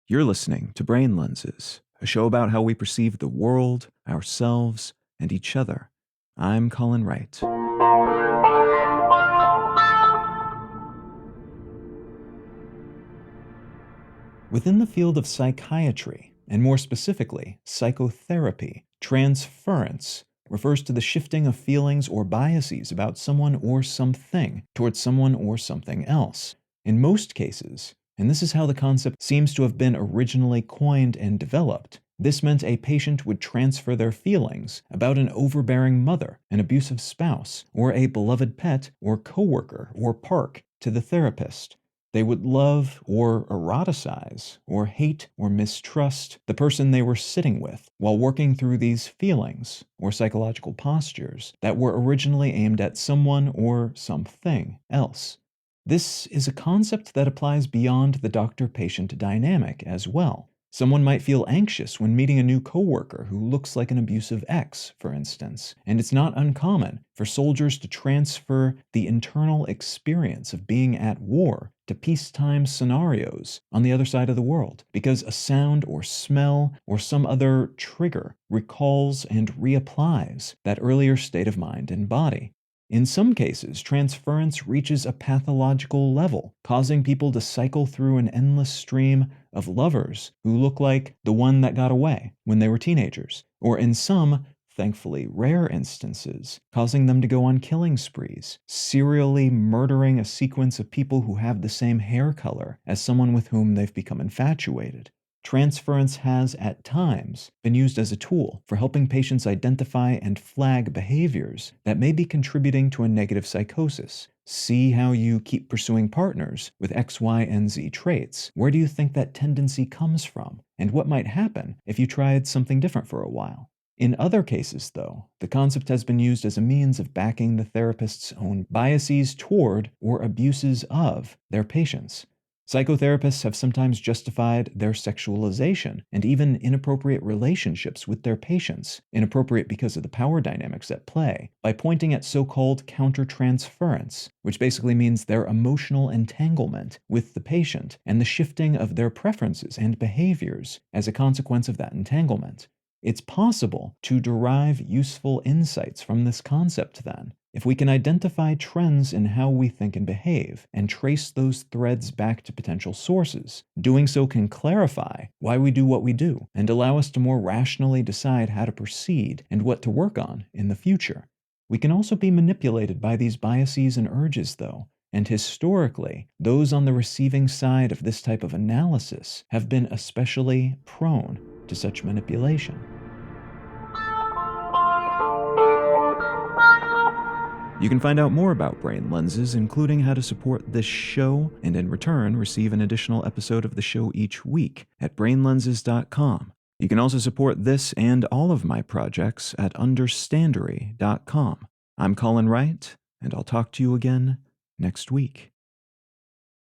You're listening to Brain Lenses, a show about how we perceive the world, ourselves, and each other. I'm Colin Wright. Within the field of psychiatry, and more specifically, psychotherapy, transference refers to the shifting of feelings or biases about someone or something towards someone or something else. In most cases, and this is how the concept seems to have been originally coined and developed, this meant a patient would transfer their feelings about an overbearing mother, an abusive spouse, or a beloved pet or coworker or park to the therapist. They would love or eroticize or hate or mistrust the person they were sitting with while working through these feelings or psychological postures that were originally aimed at someone or something else. This is a concept that applies beyond the doctor-patient dynamic as well. Someone might feel anxious when meeting a new coworker who looks like an abusive ex, for instance, and it's not uncommon for soldiers to transfer the internal experience of being at war to peacetime scenarios on the other side of the world, because a sound or smell or some other trigger recalls and reapplies that earlier state of mind and body. In some cases, transference reaches a pathological level, causing people to cycle through an endless stream of lovers who look like the one that got away when they were teenagers, or in some, thankfully rare instances, causing them to go on killing sprees, serially murdering a sequence of people who have the same hair color as someone with whom they've become infatuated. Transference has, at times, been used as a tool for helping patients identify and flag behaviors that may be contributing to a negative psychosis. See how you keep pursuing partners with X, Y, and Z traits. Where do you think that tendency comes from? And what might happen if you tried something different for a while? In other cases, though, the concept has been used as a means of backing the therapist's own biases toward or abuses of their patients. Psychotherapists have sometimes justified their sexualization and even inappropriate relationships with their patients, inappropriate because of the power dynamics at play, by pointing at so-called countertransference, which basically means their emotional entanglement with the patient and the shifting of their preferences and behaviors as a consequence of that entanglement. It's possible to derive useful insights from this concept, then, if we can identify trends in how we think and behave, and trace those threads back to potential sources. Doing so can clarify why we do what we do, and allow us to more rationally decide how to proceed and what to work on in the future. We can also be manipulated by these biases and urges, though, and historically, those on the receiving side of this type of analysis have been especially prone to such manipulation. You can find out more about Brain Lenses, including how to support this show, and in return receive an additional episode of the show each week at brainlenses.com. You can also support this and all of my projects at understandery.com. I'm Colin Wright, and I'll talk to you again next week.